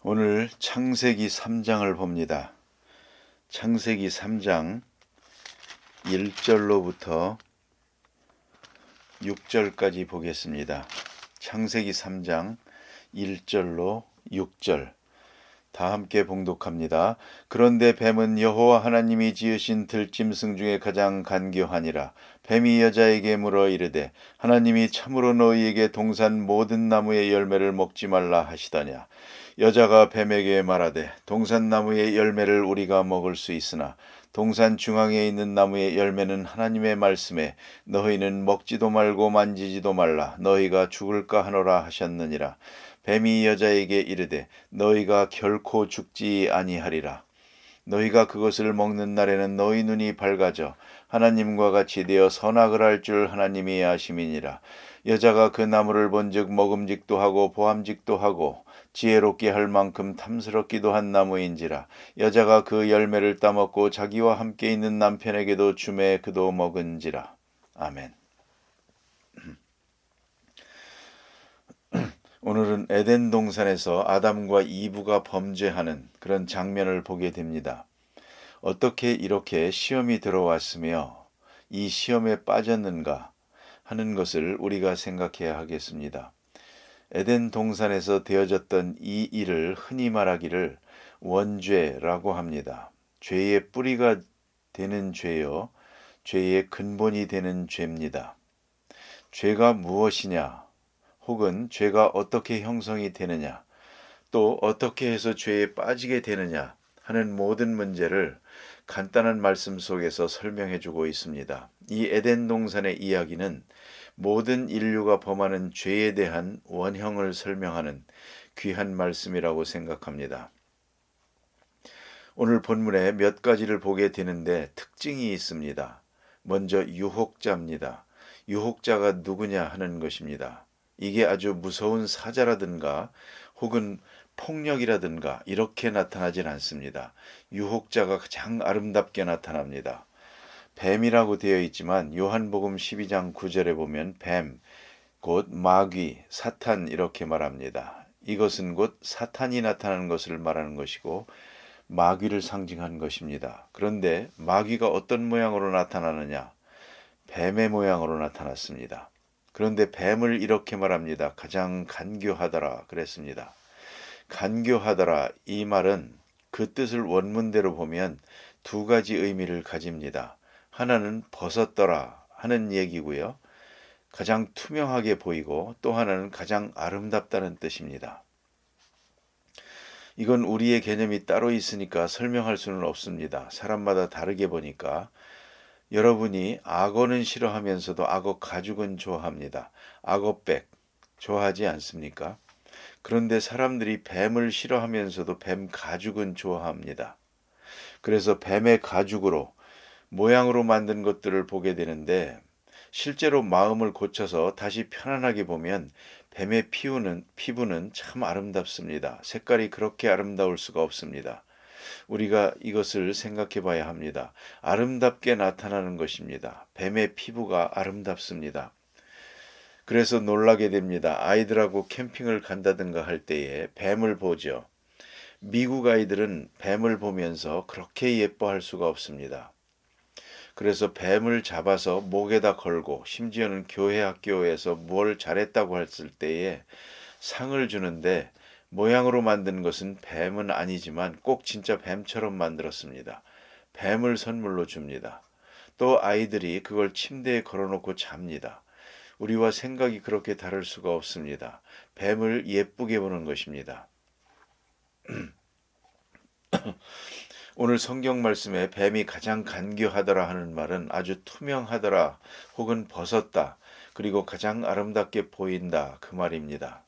오늘 창세기 3장을 봅니다. 창세기 3장 1절로부터 6절까지 보겠습니다. 창세기 3장 1절로 6절 다 함께 봉독합니다. 그런데 뱀은 여호와 하나님이 지으신 들짐승 중에 가장 간교하니라. 뱀이 여자에게 물어 이르되 하나님이 참으로 너희에게 동산 모든 나무의 열매를 먹지 말라 하시더냐. 여자가 뱀에게 말하되 동산 나무의 열매를 우리가 먹을 수 있으나 동산 중앙에 있는 나무의 열매는 하나님의 말씀에 너희는 먹지도 말고 만지지도 말라 너희가 죽을까 하노라 하셨느니라. 뱀이 여자에게 이르되 너희가 결코 죽지 아니하리라. 너희가 그것을 먹는 날에는 너희 눈이 밝아져 하나님과 같이 되어 선악을 알 줄 하나님이 아심이니라. 여자가 그 나무를 본즉 먹음직도 하고 보암직도 하고 지혜롭게 할 만큼 탐스럽기도 한 나무인지라. 여자가 그 열매를 따먹고 자기와 함께 있는 남편에게도 주매 그도 먹은지라. 아멘. 오늘은 에덴 동산에서 아담과 이브가 범죄하는 그런 장면을 보게 됩니다. 어떻게 이렇게 시험이 들어왔으며 이 시험에 빠졌는가 하는 것을 우리가 생각해야 하겠습니다. 에덴 동산에서 되어졌던 이 일을 흔히 말하기를 원죄라고 합니다. 죄의 뿌리가 되는 죄요, 죄의 근본이 되는 죄입니다. 죄가 무엇이냐, 혹은 죄가 어떻게 형성이 되느냐, 또 어떻게 해서 죄에 빠지게 되느냐 하는 모든 문제를 간단한 말씀 속에서 설명해 주고 있습니다. 이 에덴 동산의 이야기는 모든 인류가 범하는 죄에 대한 원형을 설명하는 귀한 말씀이라고 생각합니다. 오늘 본문에 몇 가지를 보게 되는데 특징이 있습니다. 먼저 유혹자입니다. 유혹자가 누구냐 하는 것입니다. 이게 아주 무서운 사자라든가 혹은 폭력이라든가 이렇게 나타나진 않습니다. 유혹자가 가장 아름답게 나타납니다. 뱀이라고 되어 있지만 요한복음 12장 9절에 보면 뱀, 곧 마귀, 사탄 이렇게 말합니다. 이것은 곧 사탄이 나타나는 것을 말하는 것이고 마귀를 상징한 것입니다. 그런데 마귀가 어떤 모양으로 나타나느냐? 뱀의 모양으로 나타났습니다. 그런데 뱀을 이렇게 말합니다. 가장 간교하더라 그랬습니다. 간교하더라 이 말은 그 뜻을 원문대로 보면 두 가지 의미를 가집니다. 하나는 벗었더라 하는 얘기고요. 가장 투명하게 보이고 또 하나는 가장 아름답다는 뜻입니다. 이건 우리의 개념이 따로 있으니까 설명할 수는 없습니다. 사람마다 다르게 보니까 여러분이 악어는 싫어하면서도 악어 가죽은 좋아합니다. 악어백 좋아하지 않습니까? 그런데 사람들이 뱀을 싫어하면서도 뱀 가죽은 좋아합니다. 그래서 뱀의 가죽으로 모양으로 만든 것들을 보게 되는데 실제로 마음을 고쳐서 다시 편안하게 보면 뱀의 피부는 참 아름답습니다. 색깔이 그렇게 아름다울 수가 없습니다. 우리가 이것을 생각해 봐야 합니다. 아름답게 나타나는 것입니다. 뱀의 피부가 아름답습니다. 그래서 놀라게 됩니다. 아이들하고 캠핑을 간다든가 할 때에 뱀을 보죠. 미국 아이들은 뱀을 보면서 그렇게 예뻐할 수가 없습니다. 그래서 뱀을 잡아서 목에다 걸고 심지어는 교회 학교에서 뭘 잘했다고 했을 때에 상을 주는데 모양으로 만든 것은 뱀은 아니지만 꼭 진짜 뱀처럼 만들었습니다. 뱀을 선물로 줍니다. 또 아이들이 그걸 침대에 걸어놓고 잡니다. 우리와 생각이 그렇게 다를 수가 없습니다. 뱀을 예쁘게 보는 것입니다. 오늘 성경 말씀에 뱀이 가장 간교하더라 하는 말은 아주 투명하더라 혹은 벗었다 그리고 가장 아름답게 보인다 그 말입니다.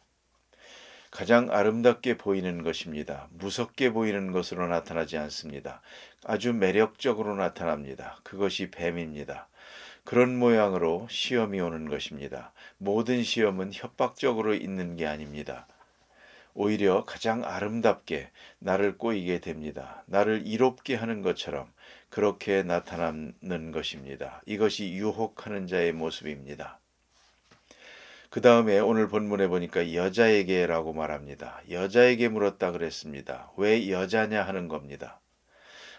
가장 아름답게 보이는 것입니다. 무섭게 보이는 것으로 나타나지 않습니다. 아주 매력적으로 나타납니다. 그것이 뱀입니다. 그런 모양으로 시험이 오는 것입니다. 모든 시험은 협박적으로 있는 게 아닙니다. 오히려 가장 아름답게 나를 꼬이게 됩니다. 나를 이롭게 하는 것처럼 그렇게 나타나는 것입니다. 이것이 유혹하는 자의 모습입니다. 그 다음에 오늘 본문에 보니까 여자에게라고 말합니다. 여자에게 물었다 그랬습니다. 왜 여자냐 하는 겁니다.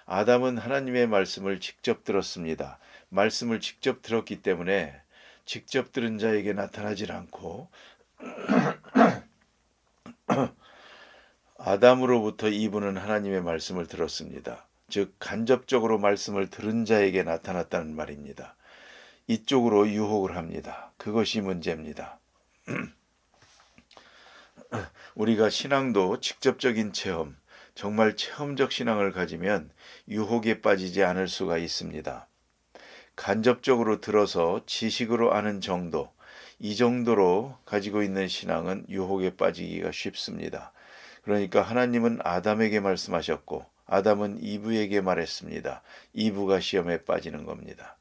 아담은 하나님의 말씀을 직접 들었습니다. 말씀을 직접 들었기 때문에 직접 들은 자에게 나타나질 않고 아담으로부터 이브는 하나님의 말씀을 들었습니다. 즉 간접적으로 말씀을 들은 자에게 나타났다는 말입니다. 이쪽으로 유혹을 합니다. 그것이 문제입니다. 우리가 신앙도 직접적인 체험, 정말 체험적 신앙을 가지면 유혹에 빠지지 않을 수가 있습니다. 간접적으로 들어서 지식으로 아는 정도, 이 정도로 가지고 있는 신앙은 유혹에 빠지기가 쉽습니다. 그러니까 하나님은 아담에게 말씀하셨고 아담은 이브에게 말했습니다. 이브가 시험에 빠지는 겁니다.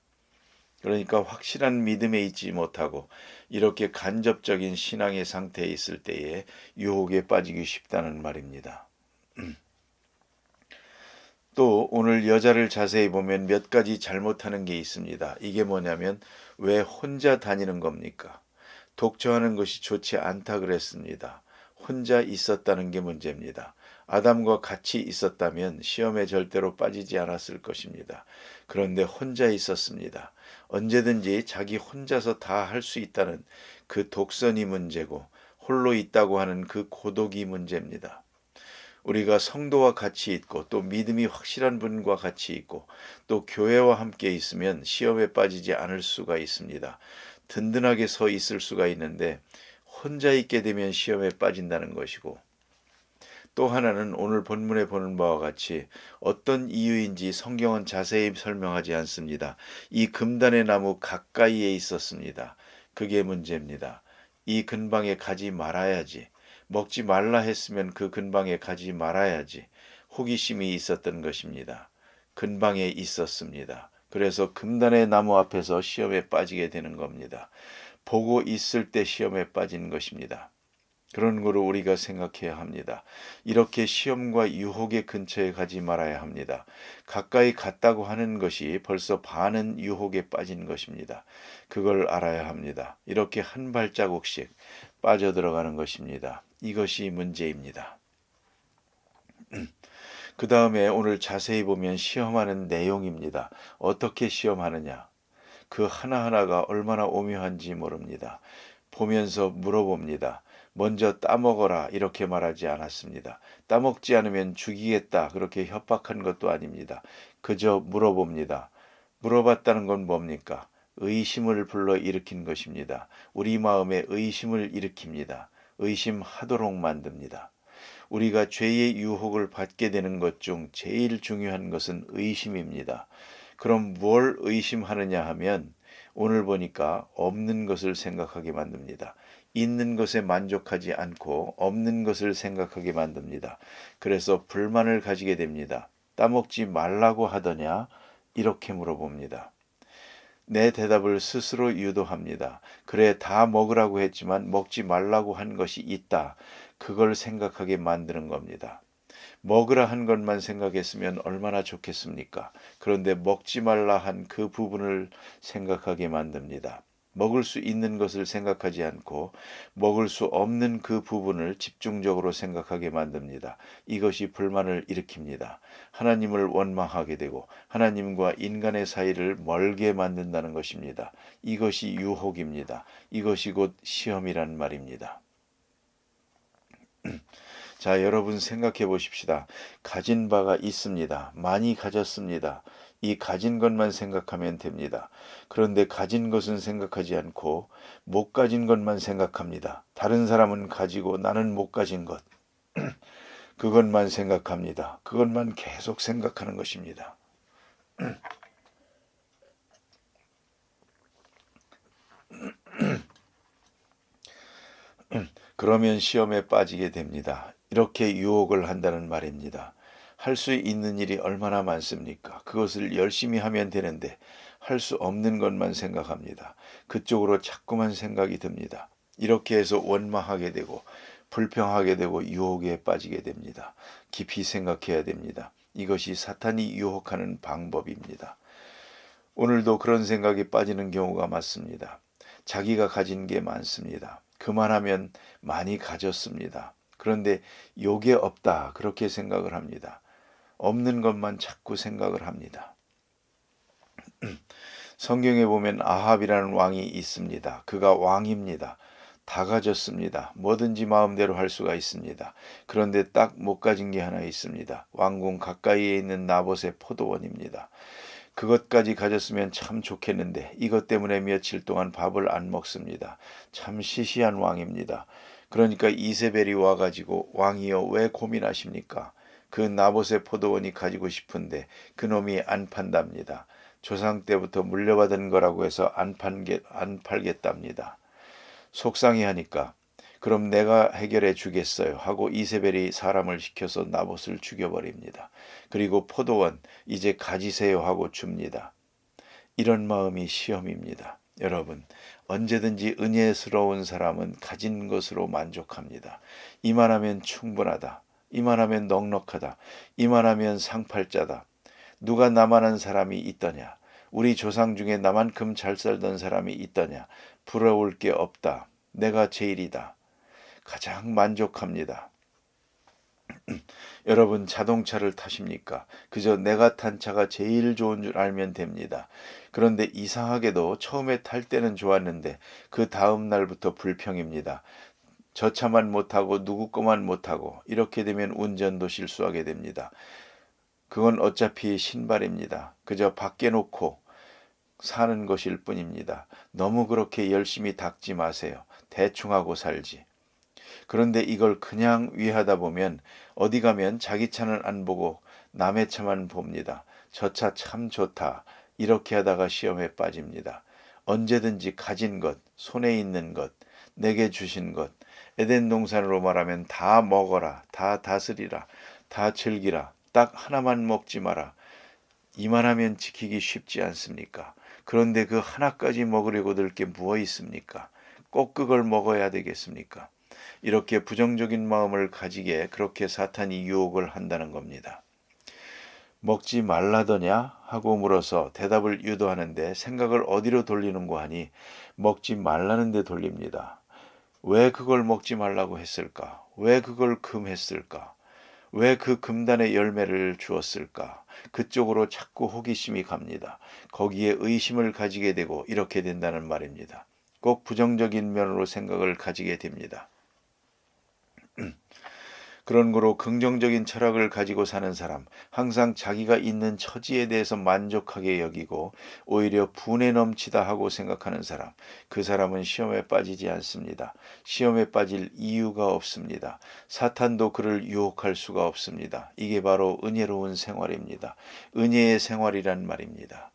그러니까 확실한 믿음에 있지 못하고 이렇게 간접적인 신앙의 상태에 있을 때에 유혹에 빠지기 쉽다는 말입니다. 또 오늘 여자를 자세히 보면 몇 가지 잘못하는 게 있습니다. 이게 뭐냐면 왜 혼자 다니는 겁니까? 독처하는 것이 좋지 않다 그랬습니다. 혼자 있었다는 게 문제입니다. 아담과 같이 있었다면 시험에 절대로 빠지지 않았을 것입니다. 그런데 혼자 있었습니다. 언제든지 자기 혼자서 다 할 수 있다는 그 독선이 문제고 홀로 있다고 하는 그 고독이 문제입니다. 우리가 성도와 같이 있고 또 믿음이 확실한 분과 같이 있고 또 교회와 함께 있으면 시험에 빠지지 않을 수가 있습니다. 든든하게 서 있을 수가 있는데 혼자 있게 되면 시험에 빠진다는 것이고 또 하나는 오늘 본문에 보는 바와 같이 어떤 이유인지 성경은 자세히 설명하지 않습니다. 이 금단의 나무 가까이에 있었습니다. 그게 문제입니다. 이 근방에 가지 말아야지. 먹지 말라 했으면 그 근방에 가지 말아야지. 호기심이 있었던 것입니다. 근방에 있었습니다. 그래서 금단의 나무 앞에서 시험에 빠지게 되는 겁니다. 보고 있을 때 시험에 빠진 것입니다. 그런 거로 우리가 생각해야 합니다. 이렇게 시험과 유혹의 근처에 가지 말아야 합니다. 가까이 갔다고 하는 것이 벌써 반은 유혹에 빠진 것입니다. 그걸 알아야 합니다. 이렇게 한 발자국씩 빠져들어가는 것입니다. 이것이 문제입니다. 그 다음에 오늘 자세히 보면 시험하는 내용입니다. 어떻게 시험하느냐? 그 하나하나가 얼마나 오묘한지 모릅니다. 보면서 물어봅니다. 먼저 따먹어라 이렇게 말하지 않았습니다. 따먹지 않으면 죽이겠다 그렇게 협박한 것도 아닙니다. 그저 물어봅니다. 물어봤다는 건 뭡니까? 의심을 불러일으킨 것입니다. 우리 마음에 의심을 일으킵니다. 의심하도록 만듭니다. 우리가 죄의 유혹을 받게 되는 것 중 제일 중요한 것은 의심입니다. 그럼 뭘 의심하느냐 하면 오늘 보니까 없는 것을 생각하게 만듭니다. 있는 것에 만족하지 않고 없는 것을 생각하게 만듭니다. 그래서 불만을 가지게 됩니다. 따먹지 말라고 하더냐? 이렇게 물어봅니다. 내 대답을 스스로 유도합니다. 그래, 다 먹으라고 했지만 먹지 말라고 한 것이 있다. 그걸 생각하게 만드는 겁니다. 먹으라 한 것만 생각했으면 얼마나 좋겠습니까? 그런데 먹지 말라 한 그 부분을 생각하게 만듭니다. 먹을 수 있는 것을 생각하지 않고 먹을 수 없는 그 부분을 집중적으로 생각하게 만듭니다. 이것이 불만을 일으킵니다. 하나님을 원망하게 되고 하나님과 인간의 사이를 멀게 만든다는 것입니다. 이것이 유혹입니다. 이것이 곧 시험이란 말입니다. 자, 여러분 생각해 보십시다. 가진 바가 있습니다. 많이 가졌습니다. 이 가진 것만 생각하면 됩니다. 그런데 가진 것은 생각하지 않고 못 가진 것만 생각합니다. 다른 사람은 가지고 나는 못 가진 것. 그것만 생각합니다. 그것만 계속 생각하는 것입니다. 그러면 시험에 빠지게 됩니다. 이렇게 유혹을 한다는 말입니다. 할 수 있는 일이 얼마나 많습니까? 그것을 열심히 하면 되는데 할 수 없는 것만 생각합니다. 그쪽으로 자꾸만 생각이 듭니다. 이렇게 해서 원망하게 되고 불평하게 되고 유혹에 빠지게 됩니다. 깊이 생각해야 됩니다. 이것이 사탄이 유혹하는 방법입니다. 오늘도 그런 생각에 빠지는 경우가 많습니다. 자기가 가진 게 많습니다. 그만하면 많이 가졌습니다. 그런데 요게 없다 그렇게 생각을 합니다. 없는 것만 자꾸 생각을 합니다. 성경에 보면 아합이라는 왕이 있습니다. 그가 왕입니다. 다 가졌습니다. 뭐든지 마음대로 할 수가 있습니다. 그런데 딱 못 가진 게 하나 있습니다. 왕궁 가까이에 있는 나봇의 포도원입니다. 그것까지 가졌으면 참 좋겠는데 이것 때문에 며칠 동안 밥을 안 먹습니다. 참 시시한 왕입니다. 그러니까 이세벨이 와가지고 왕이여 왜 고민하십니까? 그 나봇의 포도원이 가지고 싶은데 그놈이 안 판답니다. 조상 때부터 물려받은 거라고 해서 안 팔겠답니다. 속상해하니까 그럼 내가 해결해 주겠어요 하고 이세벨이 사람을 시켜서 나봇을 죽여버립니다. 그리고 포도원 이제 가지세요 하고 줍니다. 이런 마음이 시험입니다. 여러분 언제든지 은혜스러운 사람은 가진 것으로 만족합니다. 이만하면 충분하다. 이만하면 넉넉하다. 이만하면 상팔자다. 누가 나만한 사람이 있더냐. 우리 조상 중에 나만큼 잘 살던 사람이 있더냐. 부러울 게 없다. 내가 제일이다. 가장 만족합니다. 여러분 자동차를 타십니까? 그저 내가 탄 차가 제일 좋은 줄 알면 됩니다. 그런데 이상하게도 처음에 탈 때는 좋았는데 그 다음 날부터 불평입니다. 저 차만 못하고 누구 거만 못하고 이렇게 되면 운전도 실수하게 됩니다. 그건 어차피 신발입니다. 그저 밖에 놓고 사는 것일 뿐입니다. 너무 그렇게 열심히 닦지 마세요. 대충 하고 살지. 그런데 이걸 그냥 위하다 보면 어디 가면 자기 차는 안 보고 남의 차만 봅니다. 저 차 참 좋다. 이렇게 하다가 시험에 빠집니다. 언제든지 가진 것, 손에 있는 것, 내게 주신 것, 에덴 동산으로 말하면 다 먹어라, 다 다스리라, 다 즐기라, 딱 하나만 먹지 마라. 이만하면 지키기 쉽지 않습니까? 그런데 그 하나까지 먹으려고 들 게 무엇 있습니까? 꼭 그걸 먹어야 되겠습니까? 이렇게 부정적인 마음을 가지게 그렇게 사탄이 유혹을 한다는 겁니다. 먹지 말라더냐 하고 물어서 대답을 유도하는데 생각을 어디로 돌리는고 하니 먹지 말라는 데 돌립니다. 왜 그걸 먹지 말라고 했을까? 왜 그걸 금했을까? 왜 그 금단의 열매를 주었을까? 그쪽으로 자꾸 호기심이 갑니다. 거기에 의심을 가지게 되고 이렇게 된다는 말입니다. 꼭 부정적인 면으로 생각을 가지게 됩니다. 그런 거로 긍정적인 철학을 가지고 사는 사람, 항상 자기가 있는 처지에 대해서 만족하게 여기고 오히려 분에 넘치다 하고 생각하는 사람, 그 사람은 시험에 빠지지 않습니다. 시험에 빠질 이유가 없습니다. 사탄도 그를 유혹할 수가 없습니다. 이게 바로 은혜로운 생활입니다. 은혜의 생활이란 말입니다.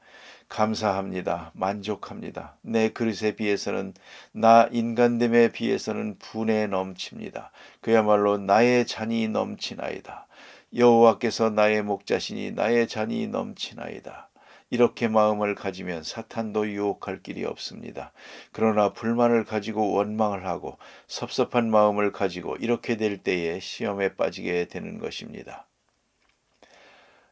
감사합니다. 만족합니다. 내 그릇에 비해서는 나 인간됨에 비해서는 분에 넘칩니다. 그야말로 나의 잔이 넘치나이다. 여호와께서 나의 목자시니 나의 잔이 넘치나이다. 이렇게 마음을 가지면 사탄도 유혹할 길이 없습니다. 그러나 불만을 가지고 원망을 하고 섭섭한 마음을 가지고 이렇게 될 때에 시험에 빠지게 되는 것입니다.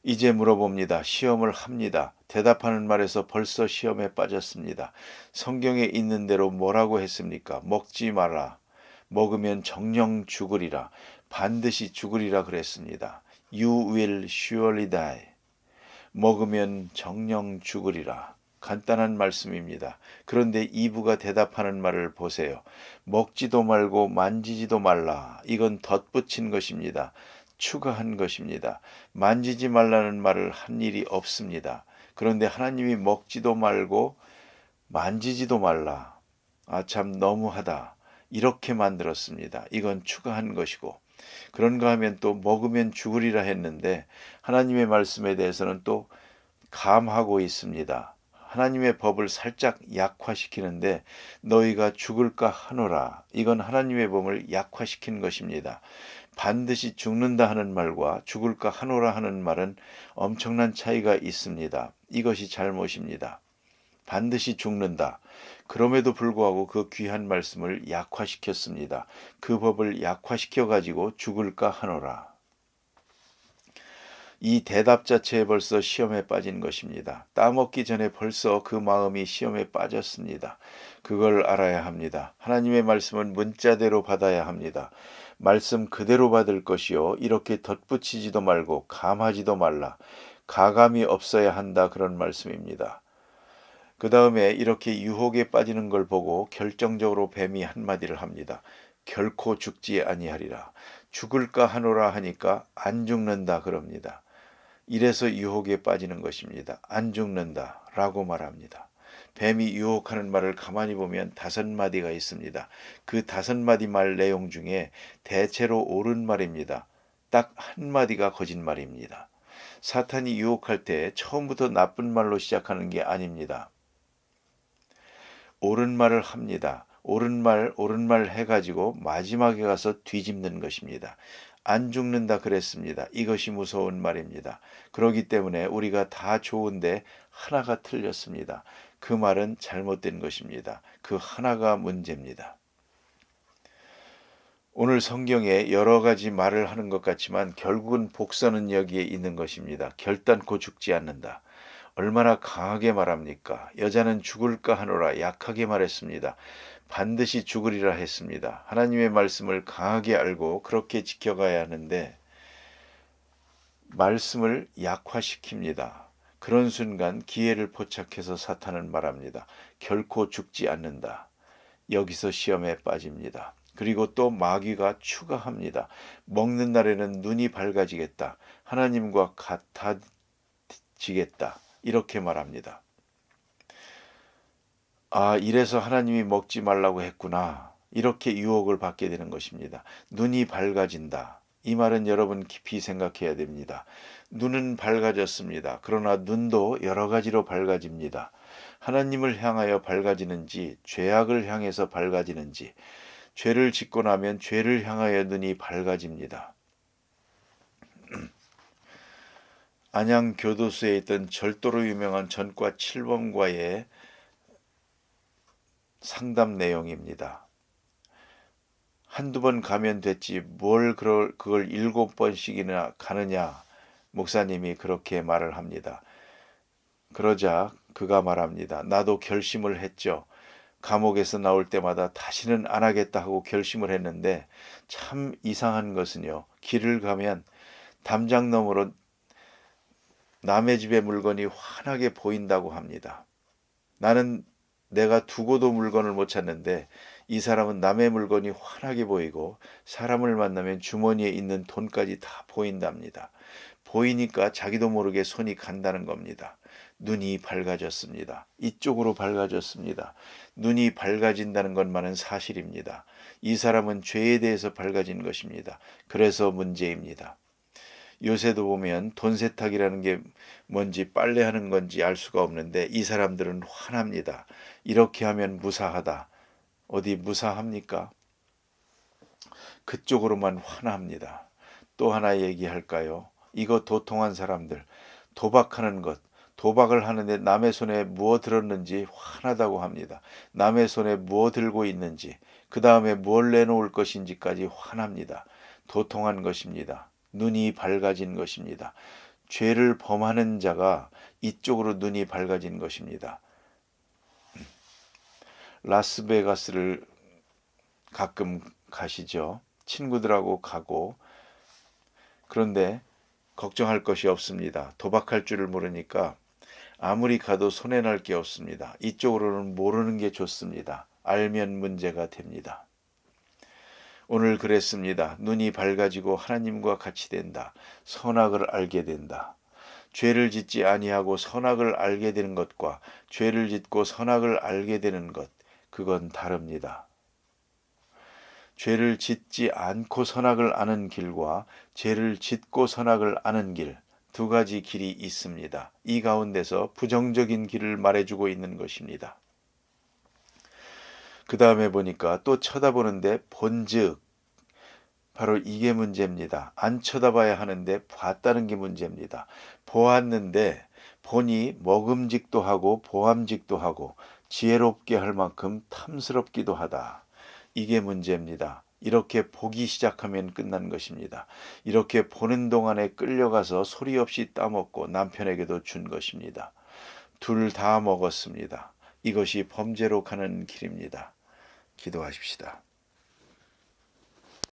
이제 물어봅니다. 시험을 합니다. 대답하는 말에서 벌써 시험에 빠졌습니다. 성경에 있는 대로 뭐라고 했습니까? 먹지 마라. 먹으면 정령 죽으리라. 반드시 죽으리라 그랬습니다. You will surely die. 먹으면 정령 죽으리라. 간단한 말씀입니다. 그런데 이브가 대답하는 말을 보세요. 먹지도 말고 만지지도 말라. 이건 덧붙인 것입니다. 추가한 것입니다. 만지지 말라는 말을 한 일이 없습니다. 그런데 하나님이 먹지도 말고 만지지도 말라. 참 너무하다. 이렇게 만들었습니다. 이건 추가한 것이고 그런가 하면 또 먹으면 죽으리라 했는데 하나님의 말씀에 대해서는 또 감하고 있습니다. 하나님의 법을 살짝 약화시키는데 너희가 죽을까 하노라. 이건 하나님의 법을 약화시킨 것입니다. 반드시 죽는다 하는 말과 죽을까 하노라 하는 말은 엄청난 차이가 있습니다. 이것이 잘못입니다. 반드시 죽는다. 그럼에도 불구하고 그 귀한 말씀을 약화시켰습니다. 그 법을 약화시켜 가지고 죽을까 하노라. 이 대답 자체에 벌써 시험에 빠진 것입니다. 따먹기 전에 벌써 그 마음이 시험에 빠졌습니다. 그걸 알아야 합니다. 하나님의 말씀은 문자대로 받아야 합니다. 말씀 그대로 받을 것이요. 이렇게 덧붙이지도 말고 감하지도 말라. 가감이 없어야 한다. 그런 말씀입니다. 그 다음에 이렇게 유혹에 빠지는 걸 보고 결정적으로 뱀이 한마디를 합니다. 결코 죽지 아니하리라. 죽을까 하노라 하니까 안 죽는다 그럽니다. 이래서 유혹에 빠지는 것입니다. 안 죽는다 라고 말합니다. 뱀이 유혹하는 말을 가만히 보면 5마디가 있습니다. 그 5마디 말 내용 중에 대체로 옳은 말입니다. 딱 한마디가 거짓말입니다. 사탄이 유혹할 때 처음부터 나쁜 말로 시작하는 게 아닙니다. 옳은 말을 합니다. 옳은 말 해가지고 마지막에 가서 뒤집는 것입니다. 안 죽는다 그랬습니다. 이것이 무서운 말입니다. 그렇기 때문에 우리가 다 좋은데 하나가 틀렸습니다. 그 말은 잘못된 것입니다. 그 하나가 문제입니다. 오늘 성경에 여러 가지 말을 하는 것 같지만 결국은 복선은 여기에 있는 것입니다. 결단코 죽지 않는다. 얼마나 강하게 말합니까? 여자는 죽을까 하노라 약하게 말했습니다. 반드시 죽으리라 했습니다. 하나님의 말씀을 강하게 알고 그렇게 지켜가야 하는데 말씀을 약화시킵니다. 그런 순간 기회를 포착해서 사탄은 말합니다. 결코 죽지 않는다. 여기서 시험에 빠집니다. 그리고 또 마귀가 추가합니다. 먹는 날에는 눈이 밝아지겠다. 하나님과 같아지겠다. 이렇게 말합니다. 아, 이래서 하나님이 먹지 말라고 했구나. 이렇게 유혹을 받게 되는 것입니다. 눈이 밝아진다. 이 말은 여러분 깊이 생각해야 됩니다. 눈은 밝아졌습니다. 그러나 눈도 여러 가지로 밝아집니다. 하나님을 향하여 밝아지는지, 죄악을 향해서 밝아지는지, 죄를 짓고 나면 죄를 향하여 눈이 밝아집니다. 안양 교도소에 있던 절도로 유명한 전과 7번과의 상담 내용입니다. 한두 번 가면 됐지 뭘 그걸 7번씩이나 가느냐. 목사님이 그렇게 말을 합니다. 그러자 그가 말합니다. 나도 결심을 했죠. 감옥에서 나올 때마다 다시는 안 하겠다 하고 결심을 했는데 참 이상한 것은요. 길을 가면 담장 너머로 남의 집의 물건이 환하게 보인다고 합니다. 나는 내가 두고도 물건을 못 찾는데 이 사람은 남의 물건이 환하게 보이고 사람을 만나면 주머니에 있는 돈까지 다 보인답니다. 보이니까 자기도 모르게 손이 간다는 겁니다. 눈이 밝아졌습니다. 이쪽으로 밝아졌습니다. 눈이 밝아진다는 것만은 사실입니다. 이 사람은 죄에 대해서 밝아진 것입니다. 그래서 문제입니다. 요새도 보면 돈 세탁이라는 게 뭔지 빨래하는 건지 알 수가 없는데 이 사람들은 화납니다. 이렇게 하면 무사하다. 어디 무사합니까? 그쪽으로만 화납니다. 또 하나 얘기할까요? 이거 도통한 사람들, 도박하는 것, 도박을 하는데 남의 손에 무엇 들었는지 화나다고 합니다. 남의 손에 무엇 들고 있는지, 그 다음에 뭘 내놓을 것인지까지 화납니다. 도통한 것입니다. 눈이 밝아진 것입니다. 죄를 범하는 자가 이쪽으로 눈이 밝아진 것입니다. 라스베가스를 가끔 가시죠. 친구들하고 가고. 그런데 걱정할 것이 없습니다. 도박할 줄을 모르니까 아무리 가도 손해날 게 없습니다. 이쪽으로는 모르는 게 좋습니다. 알면 문제가 됩니다. 오늘 그랬습니다. 눈이 밝아지고 하나님과 같이 된다. 선악을 알게 된다. 죄를 짓지 아니하고 선악을 알게 되는 것과 죄를 짓고 선악을 알게 되는 것, 그건 다릅니다. 죄를 짓지 않고 선악을 아는 길과 죄를 짓고 선악을 아는 길, 두 가지 길이 있습니다. 이 가운데서 부정적인 길을 말해주고 있는 것입니다. 그 다음에 보니까 또 쳐다보는데 본즉, 바로 이게 문제입니다. 안 쳐다봐야 하는데 봤다는 게 문제입니다. 보았는데 보니 먹음직도 하고 보암직도 하고 지혜롭게 할 만큼 탐스럽기도 하다. 이게 문제입니다. 이렇게 보기 시작하면 끝난 것입니다. 이렇게 보는 동안에 끌려가서 소리 없이 따먹고 남편에게도 준 것입니다. 둘 다 먹었습니다. 이것이 범죄로 가는 길입니다. 기도하십시다.